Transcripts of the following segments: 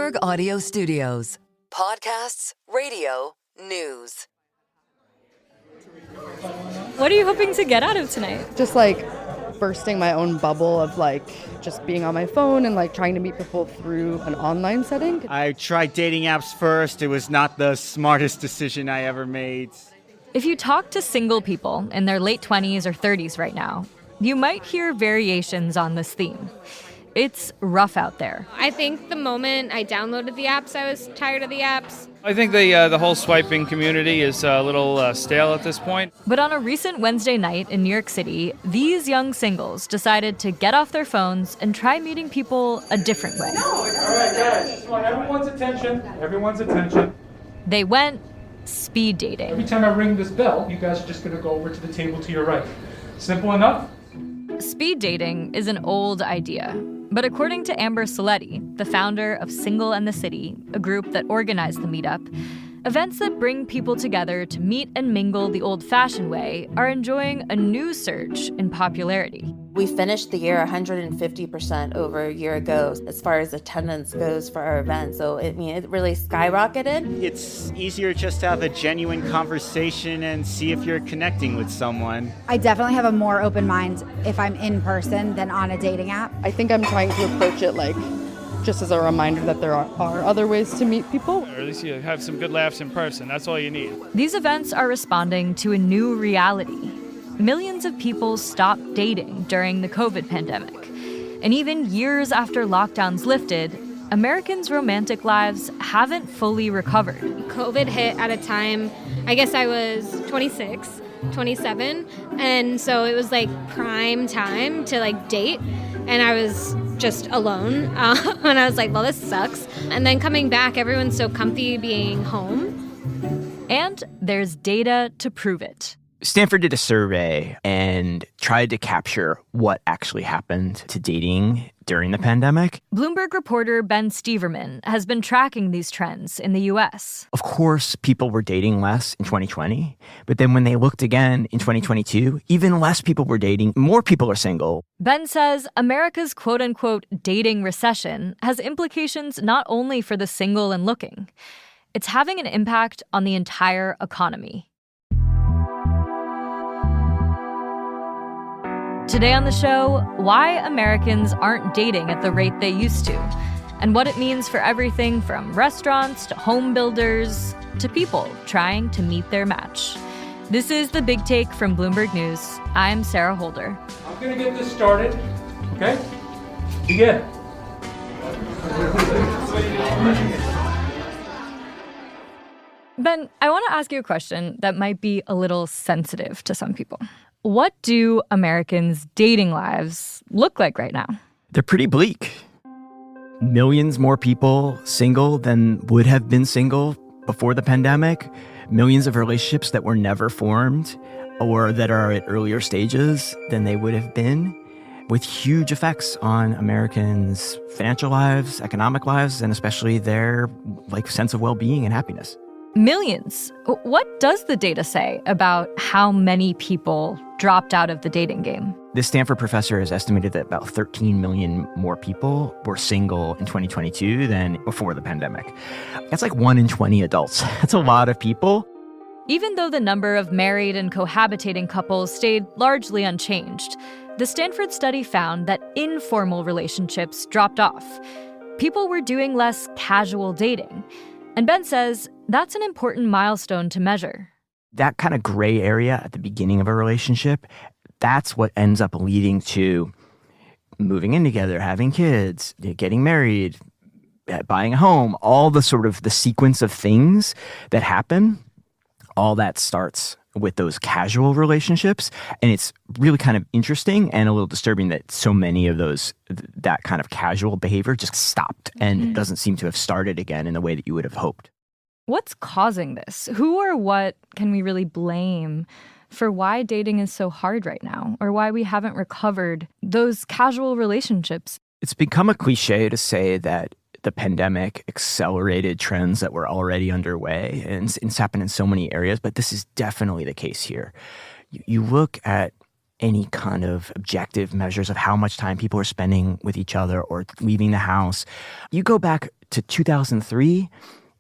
Bloomberg Audio Studios. Podcasts, radio, news. What are you hoping to get out of tonight? Just bursting my own bubble of just being on my phone and trying to meet people through an online setting. I tried dating apps first. It was not the smartest decision I ever made. If you talk to single people in their late 20s or 30s right now, you might hear variations on this theme. It's rough out there. I think the moment I downloaded the apps, I was tired of the apps. I think the whole swiping community is a little stale at this point. But on a recent Wednesday night in New York City, these young singles decided to get off their phones and try meeting people a different way. All right, guys, just want everyone's attention. They went speed dating. Every time I ring this bell, you guys are just going to go over to the table to your right. Simple enough? Speed dating is an old idea. But according to Amber Soletti, the founder of Single and the City, a group that organized the meetup, events that bring people together to meet and mingle the old-fashioned way are enjoying a new surge in popularity. We finished the year 150% over a year ago as far as attendance goes for our event. So it really skyrocketed. It's easier just to have a genuine conversation and see if you're connecting with someone. I definitely have a more open mind if I'm in person than on a dating app. I think I'm trying to approach it just as a reminder that there are other ways to meet people. Or at least you have some good laughs in person. That's all you need. These events are responding to a new reality. Millions of people stopped dating during the COVID pandemic. And even years after lockdowns lifted, Americans' romantic lives haven't fully recovered. COVID hit at a time, I guess I was 26, 27, and so it was prime time to date, and I was just alone, and I was well, this sucks. And then coming back, everyone's so comfy being home. And there's data to prove it. Stanford did a survey and tried to capture what actually happened to dating during the pandemic. Bloomberg reporter Ben Steverman has been tracking these trends in the U.S. Of course, people were dating less in 2020, but then when they looked again in 2022, even less people were dating, more people are single. Ben says America's quote-unquote dating recession has implications not only for the single and looking. It's having an impact on the entire economy. Today on the show, why Americans aren't dating at the rate they used to, and what it means for everything from restaurants to home builders to people trying to meet their match. This is The Big Take from Bloomberg News. I'm Sarah Holder. I'm going to get this started, okay? Begin. Ben, I want to ask you a question that might be a little sensitive to some people. What do Americans' dating lives look like right now? They're pretty bleak. Millions more people single than would have been single before the pandemic. Millions of relationships that were never formed or that are at earlier stages than they would have been, with huge effects on Americans' financial lives, economic lives, and especially their sense of well-being and happiness. Millions. What does the data say about how many people dropped out of the dating game? This Stanford professor has estimated that about 13 million more people were single in 2022 than before the pandemic. That's 1 in 20 adults. That's a lot of people. Even though the number of married and cohabitating couples stayed largely unchanged, the Stanford study found that informal relationships dropped off. People were doing less casual dating. And Ben says that's an important milestone to measure. That kind of gray area at the beginning of a relationship, that's what ends up leading to moving in together, having kids, getting married, buying a home, all the sort of the sequence of things that happen, all that starts with those casual relationships. And it's really kind of interesting and a little disturbing that so many of those, that kind of casual behavior just stopped and doesn't seem to have started again in the way that you would have hoped. What's causing this? Who or what can we really blame for why dating is so hard right now, or why we haven't recovered those casual relationships? It's become a cliche to say that the pandemic accelerated trends that were already underway, and it's happened in so many areas, but this is definitely the case here. You look at any kind of objective measures of how much time people are spending with each other or leaving the house. You go back to 2003,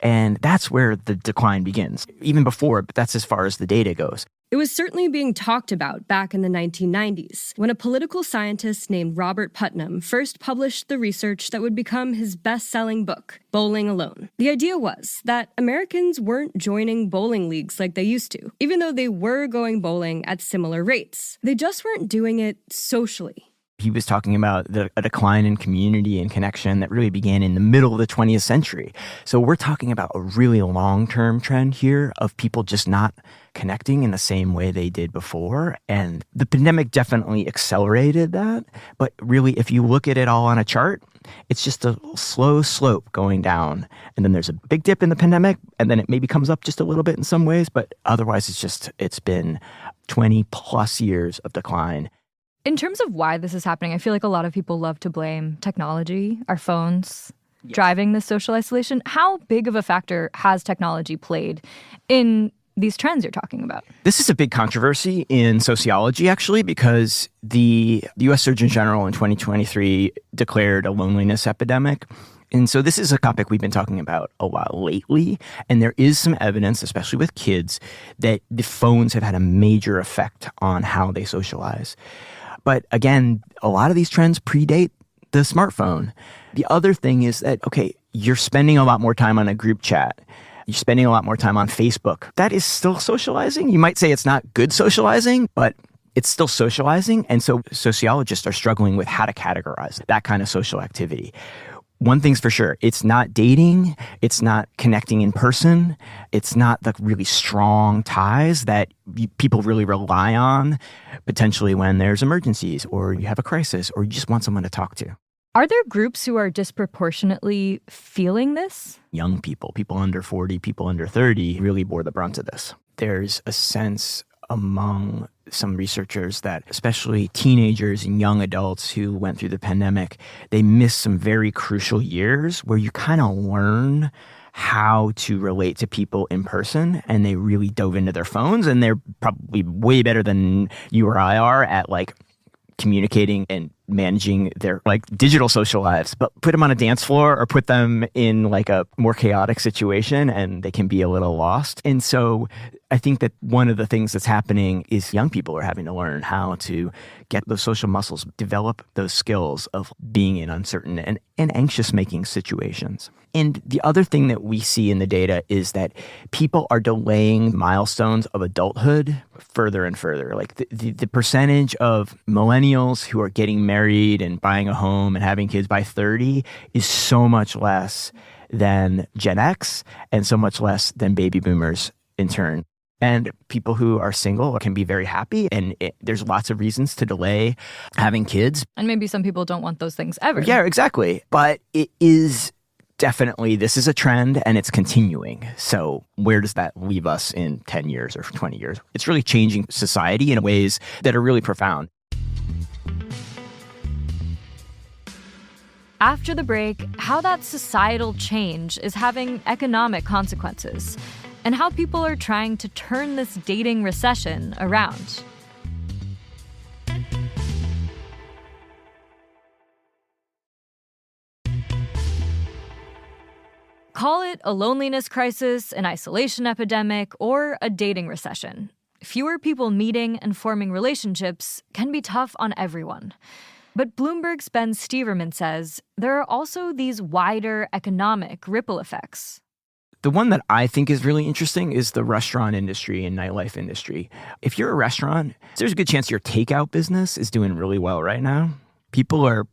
and that's where the decline begins. Even before, but that's as far as the data goes. It was certainly being talked about back in the 1990s, when a political scientist named Robert Putnam first published the research that would become his best-selling book, Bowling Alone. The idea was that Americans weren't joining bowling leagues like they used to, even though they were going bowling at similar rates. They just weren't doing it socially. He was talking about a decline in community and connection that really began in the middle of the 20th century. So we're talking about a really long-term trend here of people just not connecting in the same way they did before. And the pandemic definitely accelerated that. But really, if you look at it all on a chart, it's just a slow slope going down. And then there's a big dip in the pandemic, and then it maybe comes up just a little bit in some ways. But otherwise, it's been 20 plus years of decline. In terms of why this is happening, I feel like a lot of people love to blame technology, our phones, driving this social isolation. How big of a factor has technology played in these trends you're talking about? This is a big controversy in sociology, actually, because the U.S. Surgeon General in 2023 declared a loneliness epidemic. And so this is a topic we've been talking about a lot lately. And there is some evidence, especially with kids, that the phones have had a major effect on how they socialize. But again, a lot of these trends predate the smartphone. The other thing is that, okay, you're spending a lot more time on a group chat. You're spending a lot more time on Facebook. That is still socializing. You might say it's not good socializing, but it's still socializing. And so sociologists are struggling with how to categorize that kind of social activity. One thing's for sure, it's not dating, it's not connecting in person, it's not the really strong ties that people really rely on, potentially when there's emergencies or you have a crisis or you just want someone to talk to. Are there groups who are disproportionately feeling this? Young people, people under 40, people under 30 really bore the brunt of this. There's a sense among some researchers that especially teenagers and young adults who went through the pandemic, they missed some very crucial years where you kind of learn how to relate to people in person, and they really dove into their phones, and they're probably way better than you or I are at like communicating and managing their like digital social lives. But put them on a dance floor or put them in like a more chaotic situation and they can be a little lost. And so I think that one of the things that's happening is young people are having to learn how to get those social muscles, develop those skills of being in uncertain and anxious making situations. And the other thing that we see in the data is that people are delaying milestones of adulthood further and further. Like the percentage of millennials who are getting married and buying a home and having kids by 30 is so much less than Gen X and so much less than baby boomers in turn. And people who are single can be very happy, and there's lots of reasons to delay having kids. And maybe some people don't want those things ever. Yeah, exactly. But it is definitely, this is a trend and it's continuing. So where does that leave us in 10 years or 20 years? It's really changing society in ways that are really profound. After the break, how that societal change is having economic consequences, and how people are trying to turn this dating recession around. Call it a loneliness crisis, an isolation epidemic, or a dating recession. Fewer people meeting and forming relationships can be tough on everyone. But Bloomberg's Ben Steverman says there are also these wider economic ripple effects. The one that I think is really interesting is the restaurant industry and nightlife industry. If you're a restaurant, there's a good chance your takeout business is doing really well right now. People are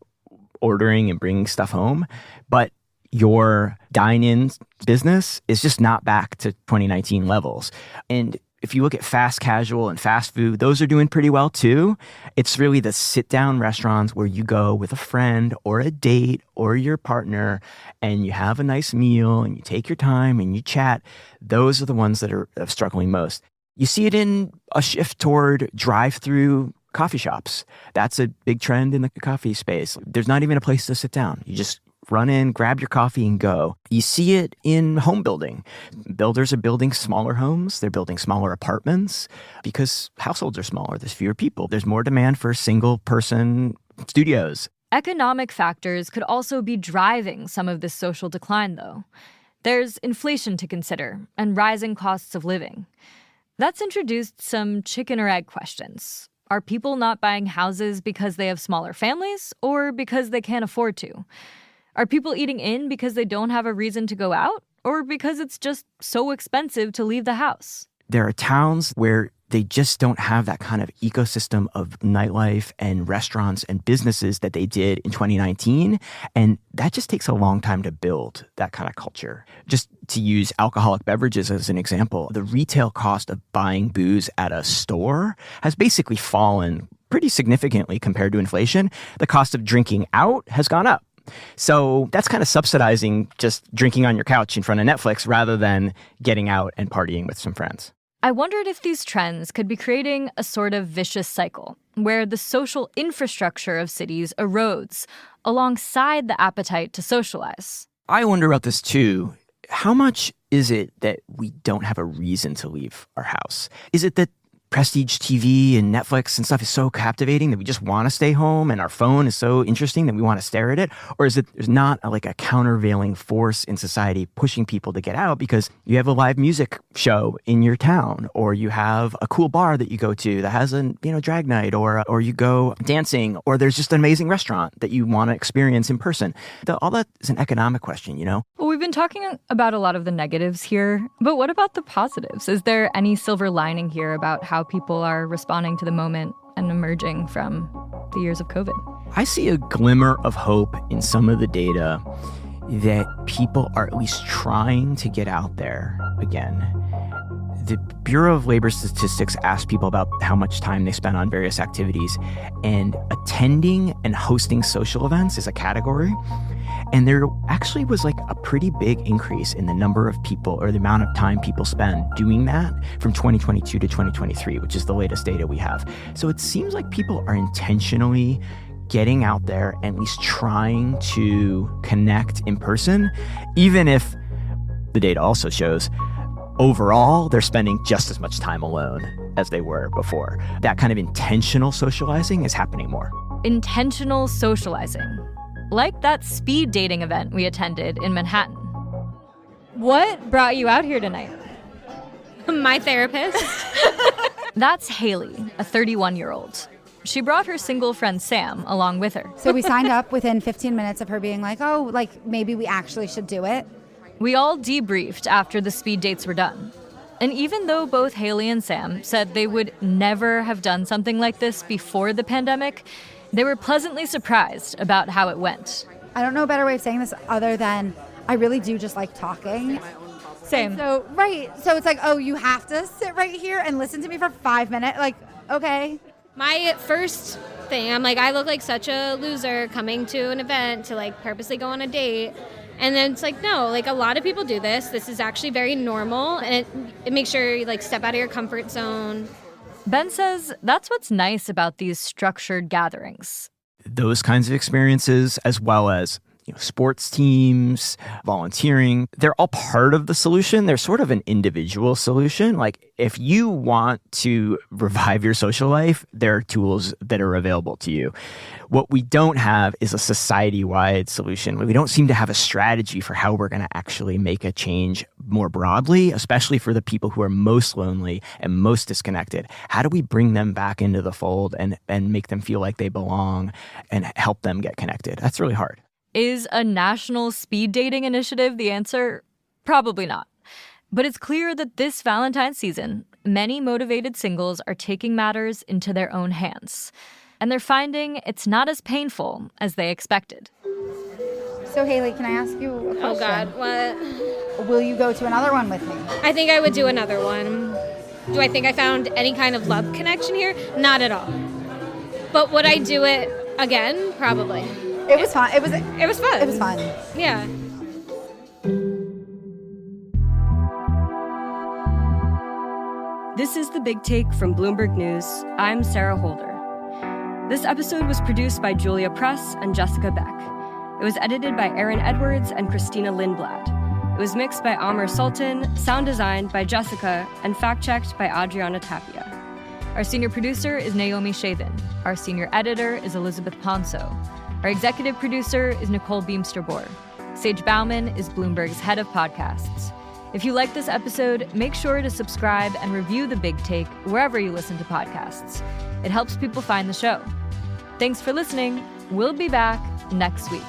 ordering and bringing stuff home, but your dine-in business is just not back to 2019 levels. And if you look at fast casual and fast food, those are doing pretty well too. It's really the sit-down restaurants where you go with a friend or a date or your partner and you have a nice meal and you take your time and you chat. Those are the ones that are struggling most. You see it in a shift toward drive-through coffee shops. That's a big trend in the coffee space. There's not even a place to sit down. You just run in, grab your coffee, and go. You see it in home building. Builders are building smaller homes. They're building smaller apartments because households are smaller. There's fewer people. There's more demand for single-person studios. Economic factors could also be driving some of this social decline, though. There's inflation to consider and rising costs of living. That's introduced some chicken or egg questions. Are people not buying houses because they have smaller families or because they can't afford to? Are people eating in because they don't have a reason to go out or because it's just so expensive to leave the house? There are towns where they just don't have that kind of ecosystem of nightlife and restaurants and businesses that they did in 2019. And that just takes a long time to build that kind of culture. Just to use alcoholic beverages as an example, the retail cost of buying booze at a store has basically fallen pretty significantly compared to inflation. The cost of drinking out has gone up. So that's kind of subsidizing just drinking on your couch in front of Netflix rather than getting out and partying with some friends. I wondered if these trends could be creating a sort of vicious cycle where the social infrastructure of cities erodes alongside the appetite to socialize. I wonder about this too. How much is it that we don't have a reason to leave our house? Is it that prestige TV and Netflix and stuff is so captivating that we just want to stay home and our phone is so interesting that we want to stare at it? Or is it there's not a countervailing force in society pushing people to get out because you have a live music show in your town, or you have a cool bar that you go to that has a drag night, or you go dancing, or there's just an amazing restaurant that you want to experience in person? All that is an economic question, Well, we've been talking about a lot of the negatives here, but what about the positives? Is there any silver lining here about how people are responding to the moment and emerging from the years of COVID? I see a glimmer of hope in some of the data that people are at least trying to get out there again. The Bureau of Labor Statistics asked people about how much time they spend on various activities, and attending and hosting social events is a category. And there actually was a pretty big increase in the number of people, or the amount of time people spend doing that from 2022 to 2023, which is the latest data we have. So it seems like people are intentionally getting out there and at least trying to connect in person, even if the data also shows overall they're spending just as much time alone as they were before. That kind of intentional socializing is happening more. Intentional socializing. Like that speed dating event we attended in Manhattan. What brought you out here tonight? My therapist. That's Haley, a 31-year-old. She brought her single friend Sam along with her. So we signed up within 15 minutes of her being maybe we actually should do it. We all debriefed after the speed dates were done. And even though both Haley and Sam said they would never have done something like this before the pandemic, they were pleasantly surprised about how it went. I don't know a better way of saying this other than I really do just like talking. Same. So it's you have to sit right here and listen to me for 5 minutes. Okay. My first thing, I'm I look like such a loser coming to an event to purposely go on a date. And then it's no, a lot of people do this. This is actually very normal. And it makes sure you step out of your comfort zone. Ben says that's what's nice about these structured gatherings. Those kinds of experiences, as well as sports teams, volunteering, they're all part of the solution. They're sort of an individual solution. If you want to revive your social life, there are tools that are available to you. What we don't have is a society-wide solution. We don't seem to have a strategy for how we're going to actually make a change more broadly, especially for the people who are most lonely and most disconnected. How do we bring them back into the fold and make them feel like they belong and help them get connected? That's really hard. Is a national speed dating initiative the answer? Probably not. But it's clear that this Valentine season, many motivated singles are taking matters into their own hands. And they're finding it's not as painful as they expected. So, Haley, can I ask you a question? Oh, God, what? Will you go to another one with me? I think I would do another one. Do I think I found any kind of love connection here? Not at all. But would I do it again? Probably. It was fun. It was fun. It was fun. Yeah. This is The Big Take from Bloomberg News. I'm Sarah Holder. This episode was produced by Julia Press and Jessica Beck. It was edited by Aaron Edwards and Christina Lindblad. It was mixed by Amr Sultan, sound designed by Jessica, and fact-checked by Adriana Tapia. Our senior producer is Naomi Shavin. Our senior editor is Elizabeth Ponso. Our executive producer is Nicole Beamster-Bohr. Sage Bauman is Bloomberg's head of podcasts. If you like this episode, make sure to subscribe and review The Big Take wherever you listen to podcasts. It helps people find the show. Thanks for listening. We'll be back next week.